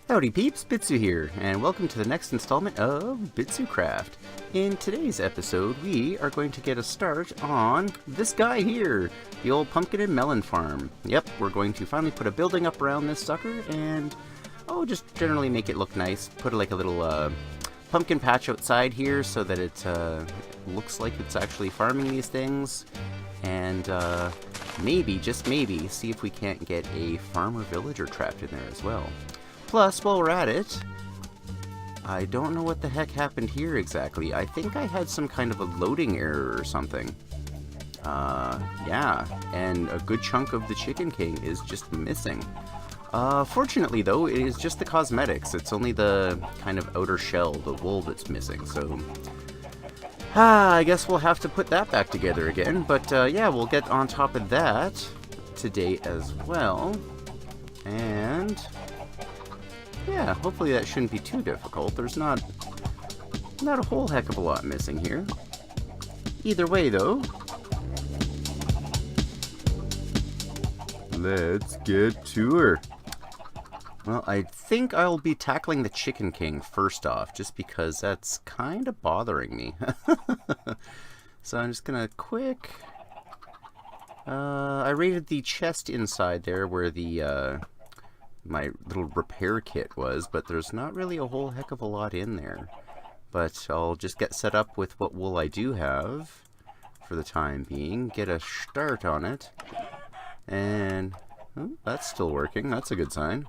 Howdy peeps, Bitsu here, and welcome to the next installment of Bitsu Craft. In today's episode, we are going to get a start on this guy here, the old pumpkin and melon farm. Yep, we're going to finally put a building up around this sucker, and just generally make it look nice. Put like a little pumpkin patch outside here so that it looks like it's actually farming these things. And maybe, just maybe, see if we can't get a farmer villager trapped in there as well. Plus, while we're at it, I don't know what the heck happened here exactly. I think I had some kind of a loading error or something. Yeah, and a good chunk of the Chicken King is just missing. Fortunately though, it is just the cosmetics. It's only the kind of outer shell, the wool, that's missing, so... I guess we'll have to put that back together again, but yeah, we'll get on top of that today as well. And... yeah, hopefully that shouldn't be too difficult. There's not a whole heck of a lot missing here. Either way, though, let's get to her. Well, I think I'll be tackling the Chicken King first off, just because that's kind of bothering me. So I'm just gonna quick... I raided the chest inside there where the... my little repair kit was, but there's not really a whole heck of a lot in there. But I'll just get set up with what wool I do have for the time being, get a start on it, and that's still working. That's a good sign.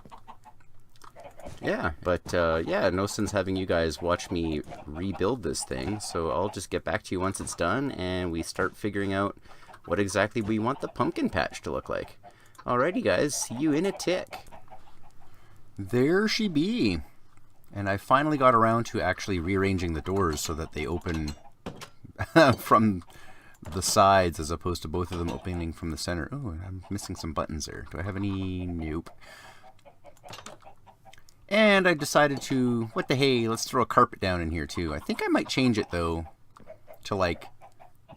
Yeah, but yeah, no sense having you guys watch me rebuild this thing, so I'll just get back to you once it's done and we start figuring out what exactly we want the pumpkin patch to look like. Alrighty guys, see you in a tick. There she be. And I finally got around to actually rearranging the doors so that they open from the sides as opposed to both of them opening from the center. Oh, I'm missing some buttons there. Do I have any? Nope. And I decided to, what the hey, let's throw a carpet down in here too. I think I might change it though to like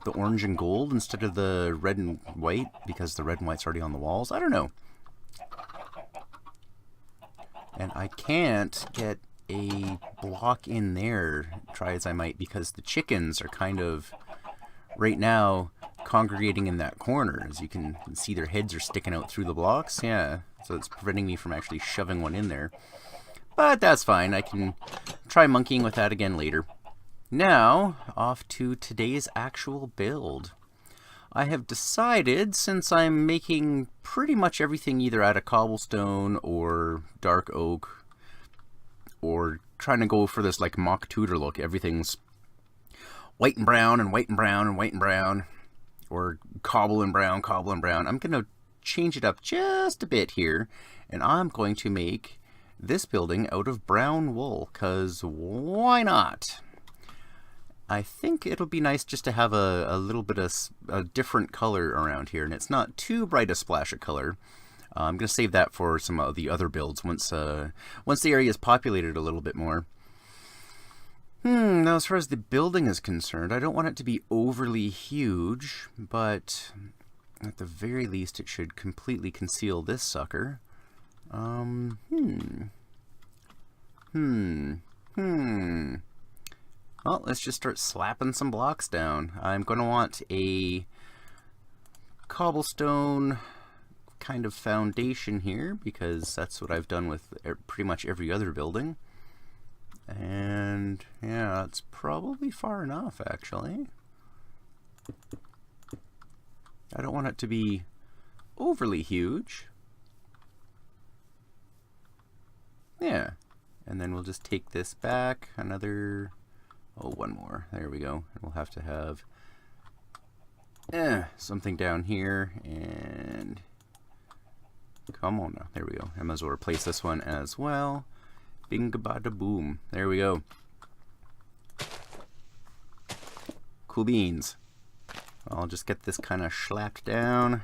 the orange and gold instead of the red and white, because the red and white's already on the walls. I don't know. And I can't get a block in there, try as I might, because the chickens are kind of, right now, congregating in that corner. As you can see, their heads are sticking out through the blocks. Yeah, so it's preventing me from actually shoving one in there. But that's fine. I can try monkeying with that again later. Now, off to today's actual build. I have decided, since I'm making pretty much everything either out of cobblestone or dark oak, or trying to go for this like mock Tudor look, everything's white and brown and white and brown and white and brown, or cobble and brown, I'm going to change it up just a bit here, and I'm going to make this building out of brown wool, because why not? I think it'll be nice just to have a little bit of a different color around here, and it's not too bright a splash of color. I'm going to save that for some of the other builds once the area is populated a little bit more. Now as far as the building is concerned, I don't want it to be overly huge, but at the very least it should completely conceal this sucker. Well, let's just start slapping some blocks down. I'm going to want a cobblestone kind of foundation here, because that's what I've done with pretty much every other building. And yeah, it's probably far enough, actually. I don't want it to be overly huge. Yeah, and then we'll just take this back another... oh, one more. There we go. And we'll have to have something down here, and come on now. There we go. I might as well replace this one as well. Bing bada boom. There we go. Cool beans. I'll just get this kind of slapped down.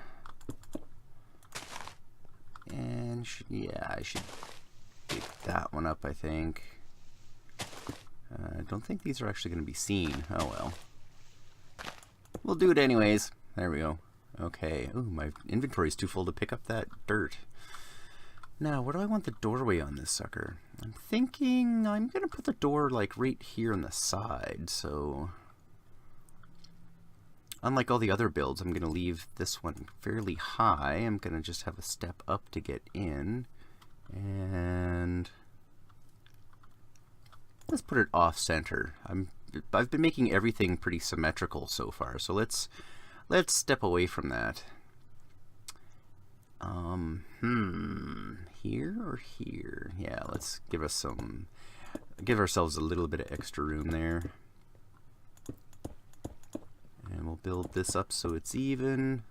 And yeah, I should pick that one up, I think. I don't think these are actually going to be seen. Oh well. We'll do it anyways. There we go. Okay. Ooh, my inventory's too full to pick up that dirt. Now, where do I want the doorway on this sucker? I'm thinking I'm going to put the door like right here on the side, so unlike all the other builds, I'm going to leave this one fairly high. I'm going to just have a step up to get in, and let's put it off center. I've been making everything pretty symmetrical so far, so let's step away from that. Here or here? Yeah, let's give ourselves a little bit of extra room there. And we'll build this up so it's even.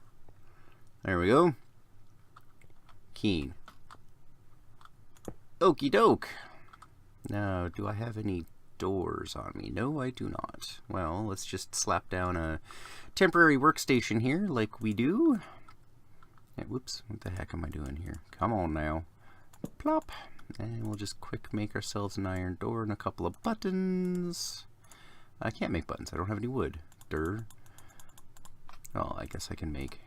There we go. Keen. Okie doke. Now, do I have any doors on me? No, I do not. Well, let's just slap down a temporary workstation here like we do. Yeah, whoops, what the heck am I doing here? Come on now. Plop. And we'll just quick make ourselves an iron door and a couple of buttons. I can't make buttons. I don't have any wood. Durr. Oh, I guess I can make...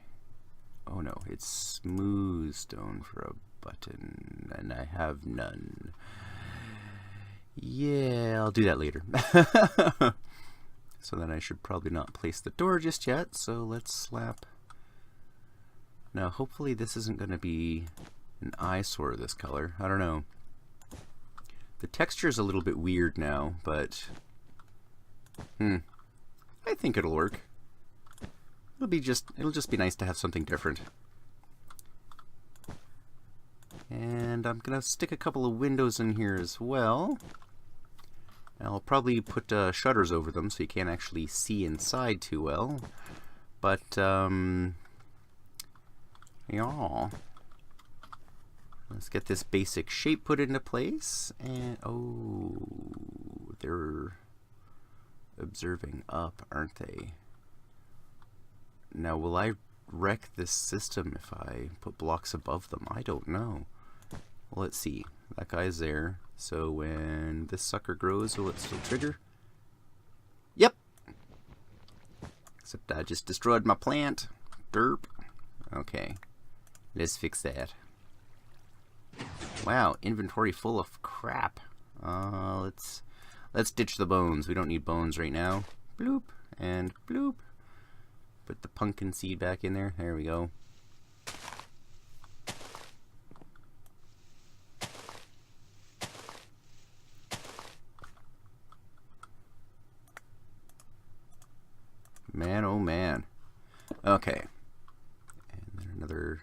Oh no, it's smooth stone for a button, and I have none. Yeah, I'll do that later. So then I should probably not place the door just yet, so let's slap... Now, hopefully this isn't going to be an eyesore, this color. I don't know. The texture is a little bit weird now, but... I think it'll work. It'll just be nice to have something different. And I'm going to stick a couple of windows in here as well. I'll probably put shutters over them so you can't actually see inside too well. But, yeah. Let's get this basic shape put into place. And, oh, they're observing up, aren't they? Now, will I wreck this system if I put blocks above them? I don't know. Well, let's see. That guy's there. So when this sucker grows, will it still trigger? Yep. Except I just destroyed my plant. Derp. Okay. Let's fix that. Wow, inventory full of crap. Let's ditch the bones. We don't need bones right now. Bloop and bloop. Put the pumpkin seed back in there. There we go. Man, oh man. Okay. And then another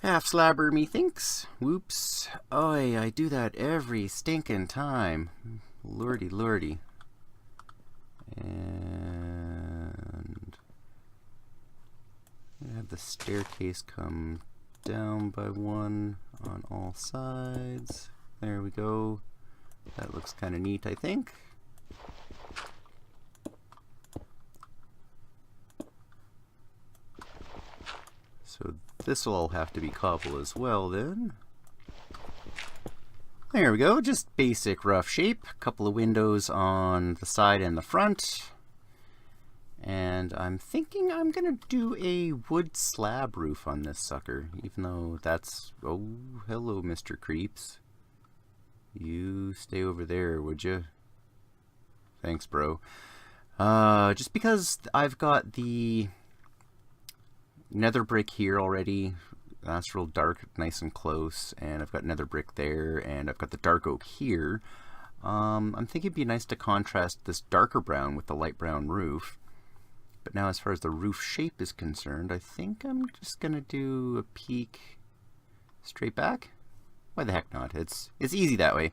half slabber, methinks. Whoops. Oi, I do that every stinking time. Lordy, lordy. And I have the staircase come down by one on all sides. There we go. That looks kind of neat, I think. So this will all have to be cobble as well then. There we go, just basic rough shape. A couple of windows on the side and the front. And I'm thinking I'm gonna do a wood slab roof on this sucker, even though that's... Oh, hello, Mr. Creeps. You stay over there, would you? Thanks, bro. Just because I've got the nether brick here already. That's real dark, nice and close, and I've got nether brick there, and I've got the dark oak here. I'm thinking it'd be nice to contrast this darker brown with the light brown roof. But now as far as the roof shape is concerned, I think I'm just gonna do a peak straight back. Why the heck not? It's easy that way.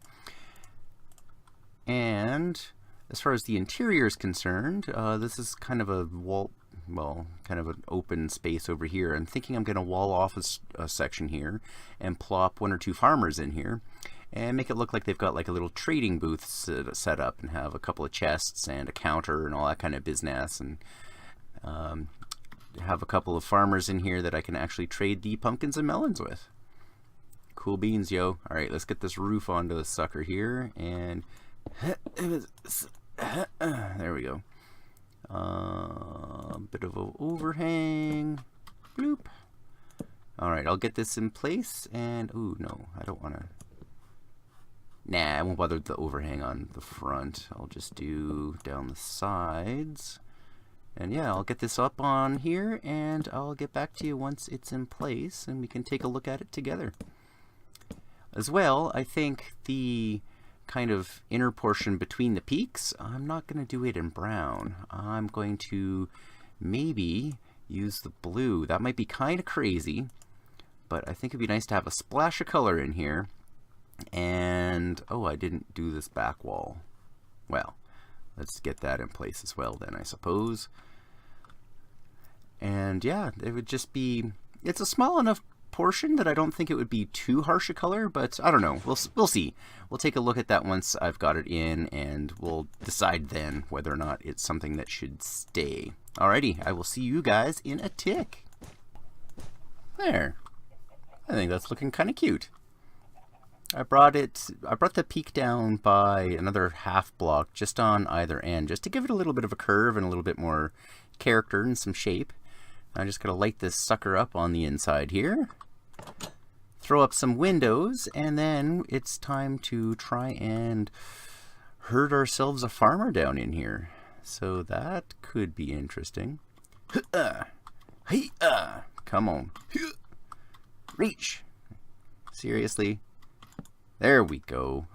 And as far as the interior is concerned, this is kind of a wall, well, kind of an open space over here. I'm thinking I'm going to wall off a section here and plop one or two farmers in here and make it look like they've got like a little trading booth set up and have a couple of chests and a counter and all that kind of business, and have a couple of farmers in here that I can actually trade the pumpkins and melons with. Cool beans, yo. Alright, let's get this roof onto the sucker here, and there we go. Bit of an overhang. Bloop. Alright, I'll get this in place, and... Ooh, no, I don't want to... Nah, I won't bother with the overhang on the front. I'll just do down the sides. And yeah, I'll get this up on here, and I'll get back to you once it's in place, and we can take a look at it together. As well, I think the kind of inner portion between the peaks, I'm not going to do it in brown. I'm going to maybe use the blue. That might be kind of crazy, but I think it'd be nice to have a splash of color in here. And, oh, I didn't do this back wall. Well, let's get that in place as well then, I suppose. And yeah, it would just be, it's a small enough portion that I don't think it would be too harsh a color, but I don't know. We'll see. We'll take a look at that once I've got it in, and we'll decide then whether or not it's something that should stay. Alrighty, I will see you guys in a tick. There. I think that's looking kind of cute. I brought the peak down by another half block just on either end, just to give it a little bit of a curve and a little bit more character and some shape. I'm just going to light this sucker up on the inside here, throw up some windows, and then it's time to try and herd ourselves a farmer down in here. So that could be interesting. Come on. Reach. Seriously? There we go.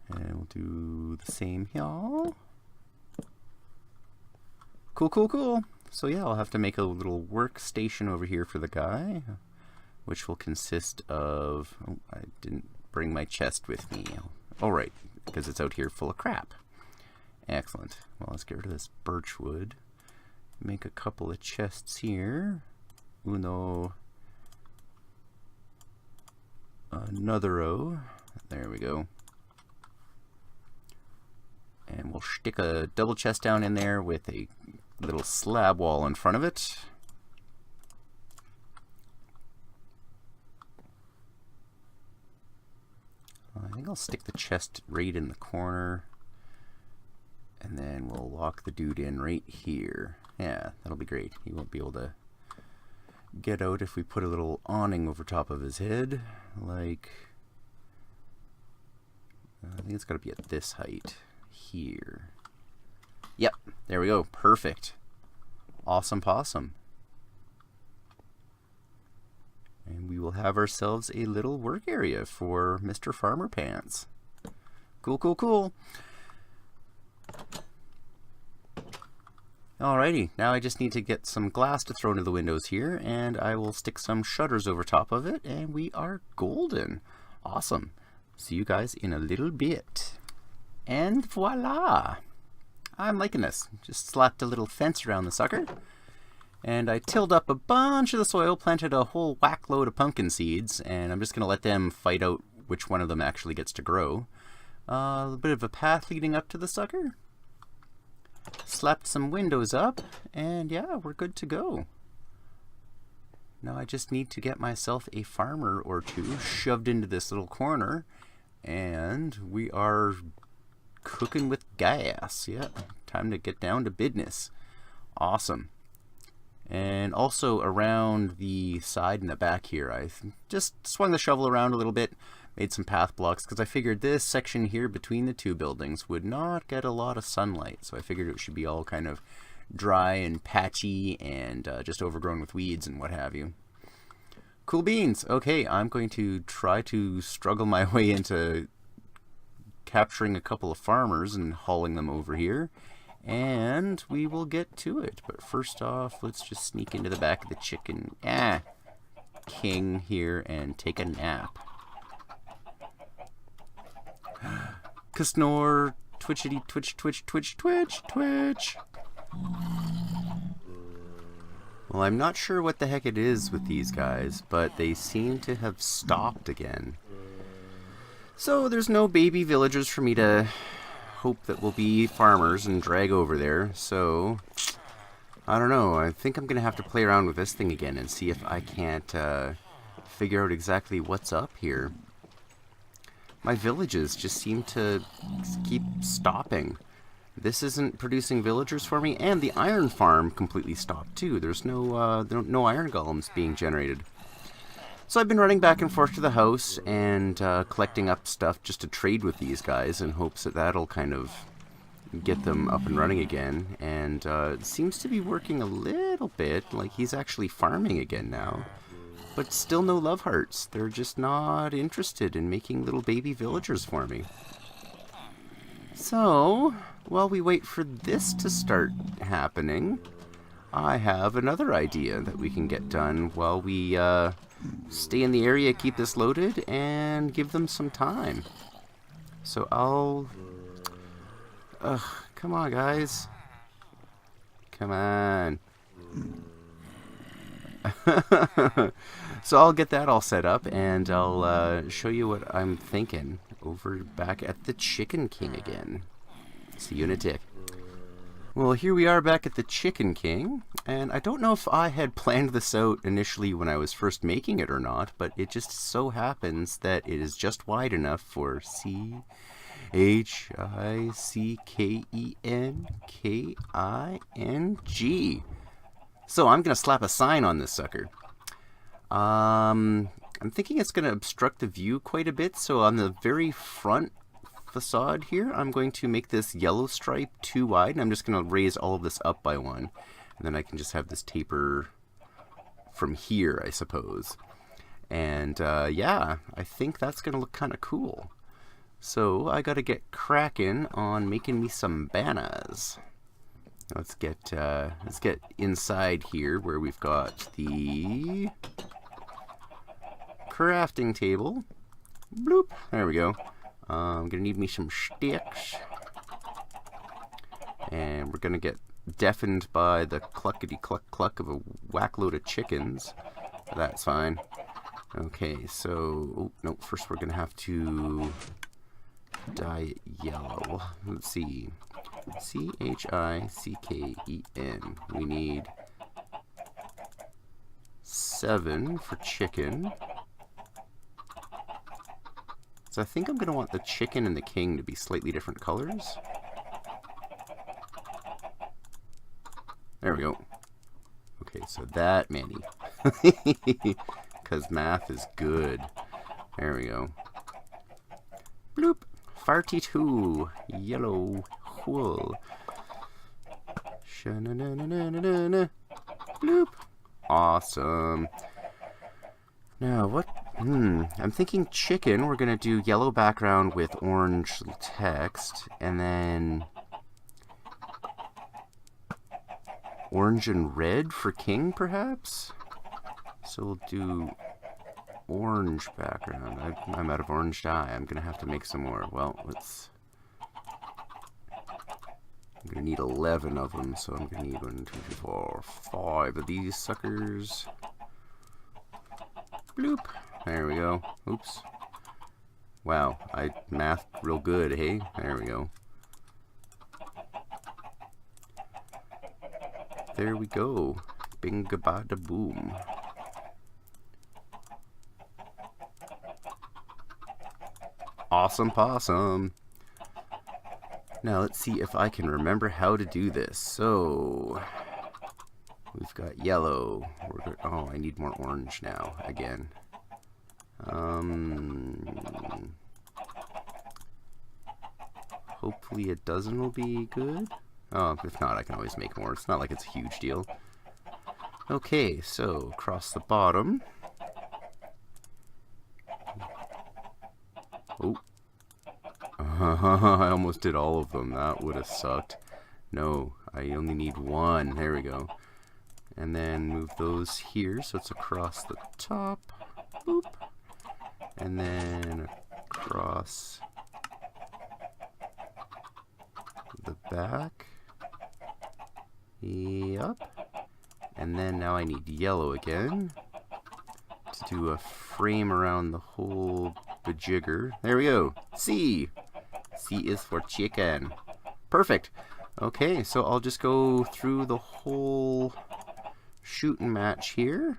And we'll do the same here. Cool, cool, cool. So yeah, I'll have to make a little workstation over here for the guy, which will consist of... Oh, I didn't bring my chest with me. Oh, right, because it's out here full of crap. Excellent. Well, let's get rid of this birch wood. Make a couple of chests here. Uno. Another row. There we go. And we'll stick a double chest down in there with a little slab wall in front of it. I think I'll stick the chest right in the corner, and then we'll lock the dude in right here. Yeah, that'll be great. He won't be able to get out if we put a little awning over top of his head, like, I think it's got to be at this height here. Yep, there we go. Perfect. Awesome possum. And we will have ourselves a little work area for Mr. Farmer Pants. Cool, cool, cool. Alrighty, now I just need to get some glass to throw into the windows here, and I will stick some shutters over top of it, and we are golden. Awesome. See you guys in a little bit. And voila! I'm liking this. Just slapped a little fence around the sucker, and I tilled up a bunch of the soil, planted a whole whack load of pumpkin seeds, and I'm just going to let them fight out which one of them actually gets to grow. A little bit of a path leading up to the sucker. Slapped some windows up, and yeah, we're good to go. Now I just need to get myself a farmer or two shoved into this little corner, and we are cooking with gas. Yeah, time to get down to business. Awesome. And also around the side and the back here, I just swung the shovel around a little bit, made some path blocks, because I figured this section here between the two buildings would not get a lot of sunlight. So I figured it should be all kind of dry and patchy and just overgrown with weeds and what have you. Cool beans. Okay, I'm going to try to struggle my way into capturing a couple of farmers and hauling them over here, and we will get to it. But first off, let's just sneak into the back of the chicken king here and take a nap. Snore, twitchity, twitch, twitch, twitch, twitch, twitch. Well, I'm not sure what the heck it is with these guys, but they seem to have stopped again. So there's no baby villagers for me to hope that will be farmers and drag over there. So I don't know. I think I'm going to have to play around with this thing again and see if I can't figure out exactly what's up here. My villages just seem to keep stopping. this isn't producing villagers for me, and the iron farm completely stopped too. There's no iron golems being generated. So I've been running back and forth to the house and collecting up stuff just to trade with these guys in hopes that that'll kind of get them up and running again. And it seems to be working a little bit, like he's actually farming again now. But still no love hearts. They're just not interested in making little baby villagers for me. So, while we wait for this to start happening, I have another idea that we can get done while we stay in the area, keep this loaded, and give them some time. So I'll... come on, guys. Come on. So I'll get that all set up, and I'll show you what I'm thinking over back at the Chicken King again. See you in a tick. Well, here we are back at the Chicken King, and I don't know if I had planned this out initially when I was first making it or not, but it just so happens that it is just wide enough for CHICKENKING. So I'm going to slap a sign on this sucker. I'm thinking it's going to obstruct the view quite a bit, so on the very front facade here, I'm going to make this yellow stripe too wide, and I'm just going to raise all of this up by one. And then I can just have this taper from here, I suppose. And yeah, I think that's going to look kind of cool. So I got to get cracking on making me some bananas. Let's get inside here where we've got the crafting table. Bloop. There we go. I'm gonna need me some sticks, and we're gonna get deafened by the cluckety cluck cluck of a whack load of chickens. That's fine. Okay, so oh no, first we're gonna have to dye it yellow. Let's see. CHICKEN. We need 7 for chicken. So I think I'm going to want the chicken and the king to be slightly different colors. There we go. Okay, so that many. Because math is good. There we go. Bloop. 42. Yellow. Cool. Sha-na-na-na-na-na-na. Bloop. Awesome. Now, what? I'm thinking chicken. We're going to do yellow background with orange text, and then orange and red for king, perhaps? So we'll do orange background. I'm out of orange dye. I'm going to have to make some more. Well, let's... I'm going to need 11 of them, so I'm going to need 1, 2, 3, 4, 5 of these suckers. Bloop. There we go. Oops. Wow, I mathed real good, hey? There we go. There we go. Bing-a-bada boom. Awesome possum. Now let's see if I can remember how to do this. So we've got yellow. Oh, I need more orange now again. Hopefully a dozen will be good. Oh, if not, I can always make more. It's not like it's a huge deal. Okay, so across the bottom. Oh. I almost did all of them. That would have sucked. No, I only need one. There we go. And then move those here so it's across the top. Boop. And then across the back. Yup. And then now I need yellow again to do a frame around the whole bajigger. There we go. C. C is for chicken. Perfect. Okay, so I'll just go through the whole shooting match here,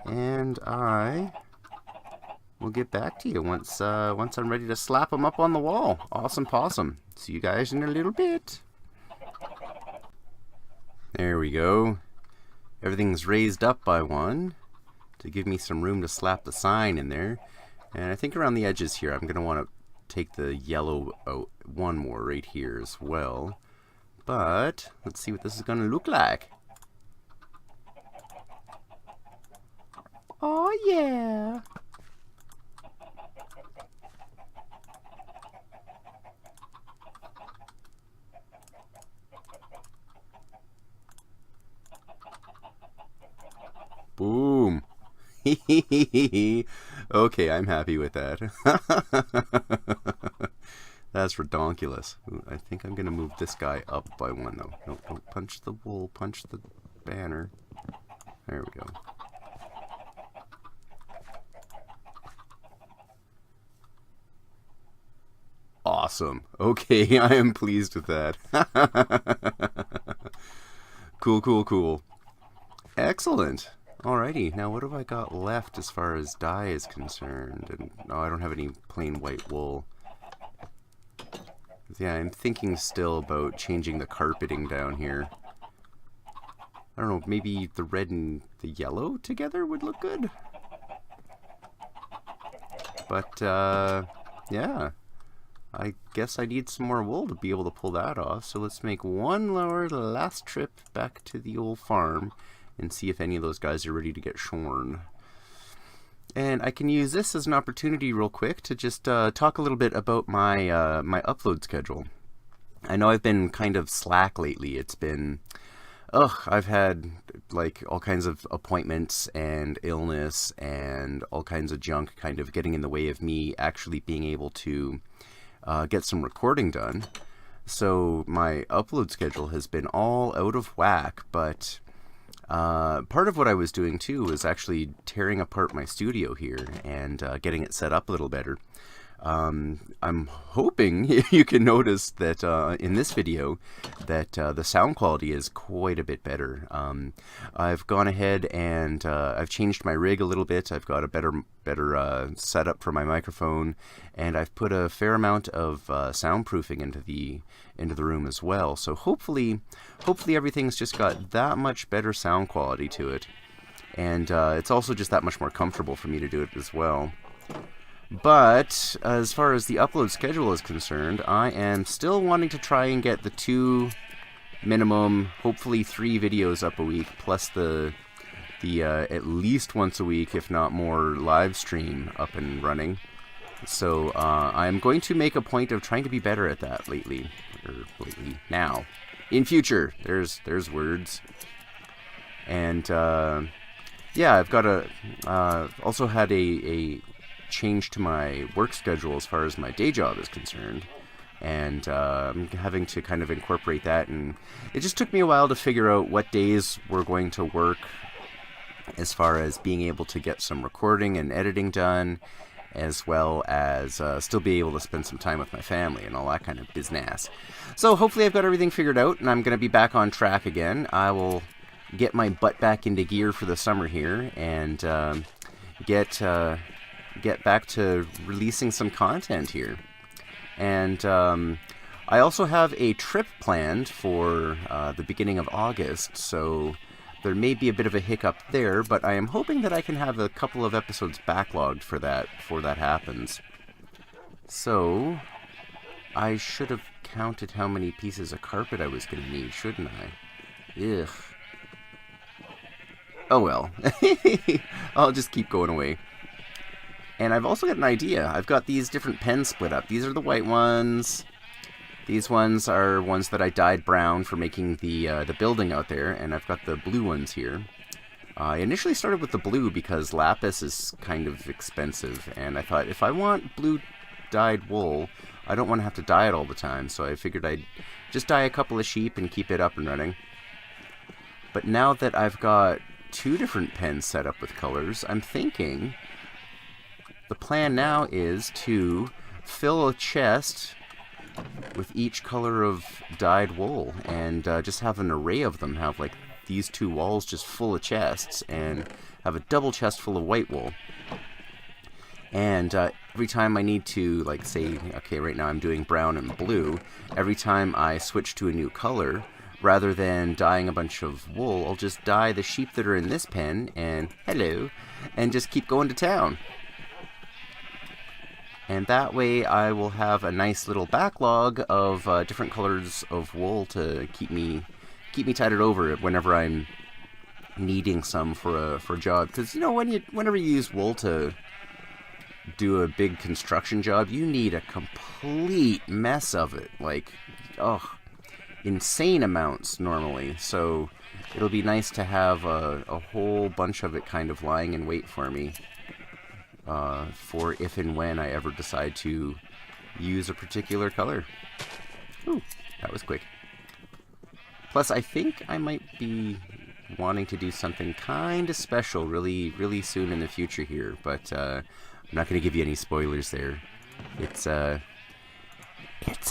and I will get back to you once I'm ready to slap them up on the wall. Awesome possum. See you guys in a little bit. There we go. Everything's raised up by one to give me some room to slap the sign in there. And I think around the edges here, I'm going to want to take the yellow out one more right here as well. But let's see what this is going to look like. Oh yeah. Boom. Okay, I'm happy with that. That's redonkulous. Ooh, I think I'm going to move this guy up by one, though. No, don't punch the wool. Punch the banner. There we go. Awesome. Okay, I am pleased with that. Cool, cool, cool. Excellent. Alrighty, now what have I got left as far as dye is concerned? And no, I don't have any plain white wool. Yeah, I'm thinking still about changing the carpeting down here. I don't know, maybe the red and the yellow together would look good? But, yeah. I guess I need some more wool to be able to pull that off, so let's make one last trip back to the old farm and see if any of those guys are ready to get shorn. And I can use this as an opportunity real quick to just talk a little bit about my my upload schedule. I know I've been kind of slack lately. It's been, I've had like all kinds of appointments and illness and all kinds of junk kind of getting in the way of me actually being able to get some recording done. So my upload schedule has been all out of whack, but part of what I was doing too was actually tearing apart my studio here and getting it set up a little better. I'm hoping you can notice that in this video that the sound quality is quite a bit better. I've gone ahead and I've changed my rig a little bit. I've got a better setup for my microphone, and I've put a fair amount of soundproofing into the room as well. So hopefully everything's just got that much better sound quality to it, and it's also just that much more comfortable for me to do it as well. But as far as the upload schedule is concerned, I am still wanting to try and get the 2 minimum, hopefully 3 videos up a week, plus the at least once a week, if not more, live stream up and running. So I'm going to make a point of trying to be better at that now. In future, there's words. And yeah, I've got also had a change to my work schedule as far as my day job is concerned, and I'm having to kind of incorporate that, and it just took me a while to figure out what days were going to work as far as being able to get some recording and editing done, as well as still be able to spend some time with my family and all that kind of business. So hopefully I've got everything figured out and I'm going to be back on track again. I will get my butt back into gear for the summer here and get back to releasing some content here. And I also have a trip planned for the beginning of August, so there may be a bit of a hiccup there, but I am hoping that I can have a couple of episodes backlogged for that before that happens. So I should have counted how many pieces of carpet I was going to need, shouldn't I? Ugh. Oh well. I'll just keep going away. And I've also got an idea. I've got these different pens split up. These are the white ones. These ones are ones that I dyed brown for making the building out there, and I've got the blue ones here. I initially started with the blue because lapis is kind of expensive, and I thought if I want blue dyed wool, I don't want to have to dye it all the time, so I figured I'd just dye a couple of sheep and keep it up and running. But now that I've got 2 different pens set up with colors, I'm thinking the plan now is to fill a chest with each color of dyed wool and just have an array of them. Have like these 2 walls just full of chests and have a double chest full of white wool. And every time I need to, like, say, okay, right now I'm doing brown and blue, every time I switch to a new color, rather than dyeing a bunch of wool, I'll just dye the sheep that are in this pen, and hello, and just keep going to town. And that way I will have a nice little backlog of different colors of wool to keep me tided over whenever I'm needing some for a job. Because, you know, whenever you use wool to do a big construction job, you need a complete mess of it. Like, oh, insane amounts normally. So it'll be nice to have a whole bunch of it kind of lying in wait for me. For if and when I ever decide to use a particular color. Ooh, that was quick. Plus, I think I might be wanting to do something kind of special really soon in the future here, but I'm not going to give you any spoilers there. It's a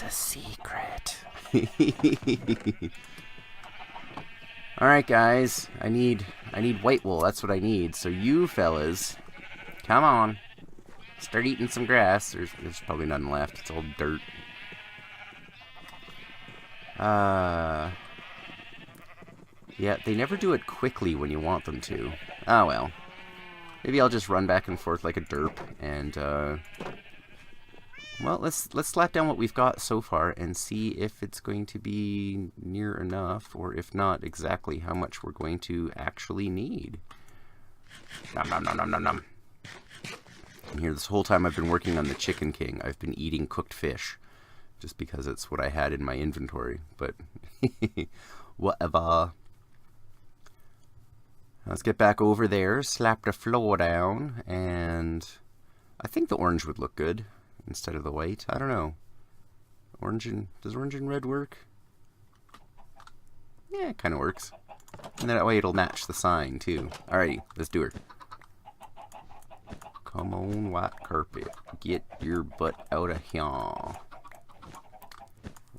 secret. Alright guys, I need white wool, that's what I need. So you fellas, come on. Start eating some grass. There's probably nothing left. It's all dirt. Yeah, they never do it quickly when you want them to. Ah, well. Maybe I'll just run back and forth like a derp and, well, let's slap down what we've got so far and see if it's going to be near enough, or if not, exactly how much we're going to actually need. Nom nom nom nom nom nom. And here, this whole time I've been working on the Chicken King, I've been eating cooked fish, just because it's what I had in my inventory, but whatever. Let's get back over there, slap the floor down, and I think the orange would look good instead of the white. I don't know. Does orange and red work? Yeah, it kind of works. And that way it'll match the sign, too. Alrighty, let's do her. Come on, white carpet. Get your butt out of here.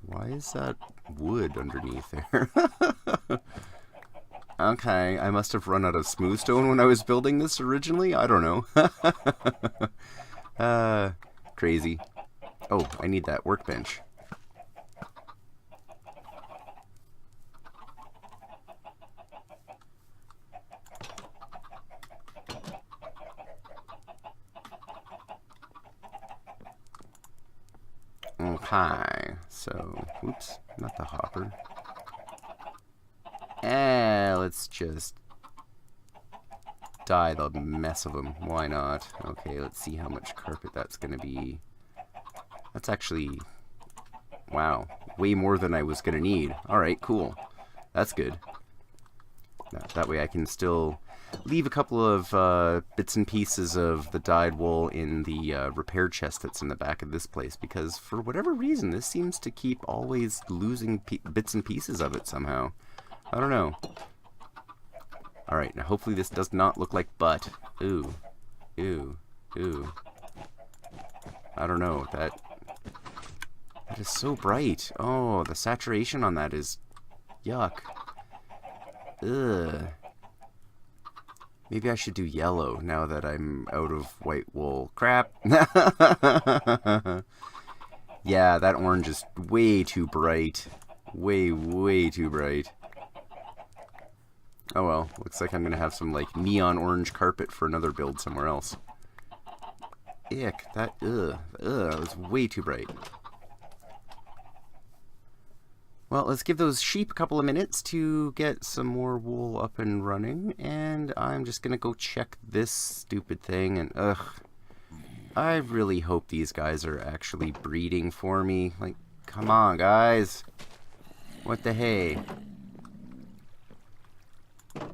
Why is that wood underneath there? Okay, I must have run out of smooth stone when I was building this originally. I don't know. Crazy. Oh, I need that workbench. Okay, so, oops, not the hopper. Let's just dye the mess of them. Why not? Okay, let's see how much carpet that's going to be. That's actually, wow, way more than I was going to need. Alright, cool. That's good. That way I can still leave a couple of bits and pieces of the dyed wool in the repair chest that's in the back of this place, because for whatever reason, this seems to keep always losing bits and pieces of it somehow. I don't know. Alright, now hopefully this does not look like butt. Ooh. Ew. Ew. I don't know. That is so bright. Oh, the saturation on that is yuck. Ugh. Maybe I should do yellow now that I'm out of white wool. Crap. Yeah, that orange is way too bright. Way too bright. Oh well, looks like I'm gonna have some like neon orange carpet for another build somewhere else. Ick, that was way too bright. Well, let's give those sheep a couple of minutes to get some more wool up and running, and I'm just gonna go check this stupid thing, and I really hope these guys are actually breeding for me. Like, come on, guys. What the hey?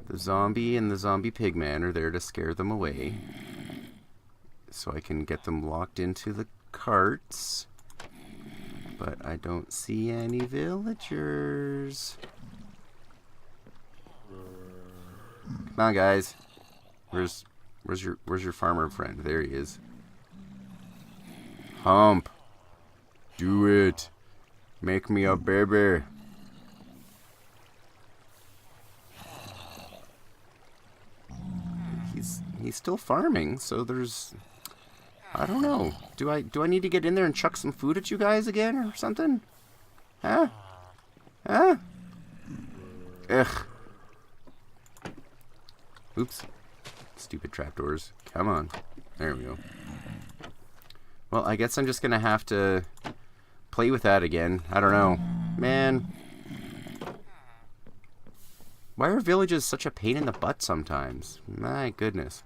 The zombie and the zombie pigman are there to scare them away, so I can get them locked into the carts. But I don't see any villagers. Come on, guys. Where's your farmer friend? There he is. Hump. Do it. Make me a baby. He's still farming, so there's, I don't know. Do I need to get in there and chuck some food at you guys again or something? Huh? Huh? Ugh. Oops. Stupid trapdoors. Come on. There we go. Well, I guess I'm just gonna have to play with that again. I don't know. Man. Why are villages such a pain in the butt sometimes? My goodness.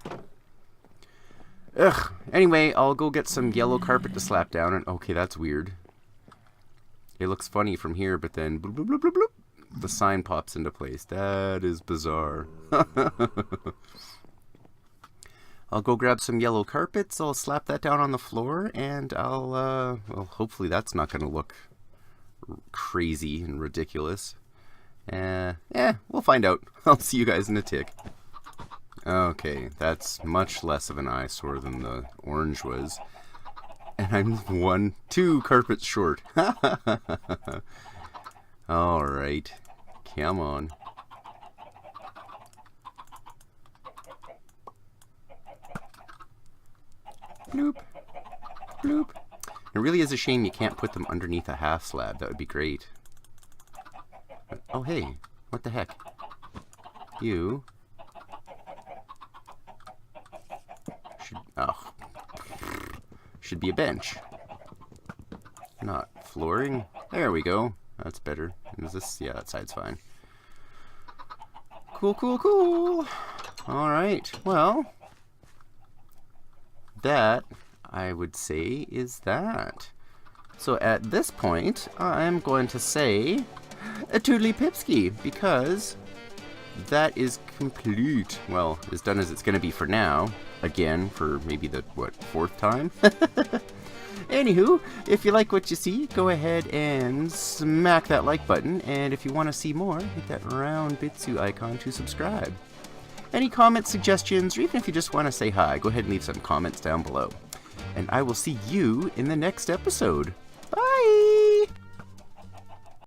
Ugh. Anyway, I'll go get some yellow carpet to slap down. And okay, that's weird. It looks funny from here, but then bloop, bloop, bloop, bloop, bloop, the sign pops into place. That is bizarre. I'll go grab some yellow carpets. I'll slap that down on the floor, and I'll, well, hopefully that's not going to look crazy and ridiculous. Yeah, we'll find out. I'll see you guys in a tick. Okay, that's much less of an eyesore than the orange was. And I'm 2 carpets short. Alright. Come on. Bloop. Bloop. It really is a shame you can't put them underneath a half slab. That would be great. Oh, hey. What the heck? You... should be a bench. Not flooring. There we go. That's better. Is this? Yeah, that side's fine. Cool, cool, cool. Alright, well... that, I would say, is that. So at this point, I'm going to say... a toodly pipski, because... that is complete. Well, as done as it's going to be for now. Again, for maybe the, what, 4th time? Anywho, if you like what you see, go ahead and smack that like button. And if you want to see more, hit that round Bitsu icon to subscribe. Any comments, suggestions, or even if you just want to say hi, go ahead and leave some comments down below. And I will see you in the next episode. Bye!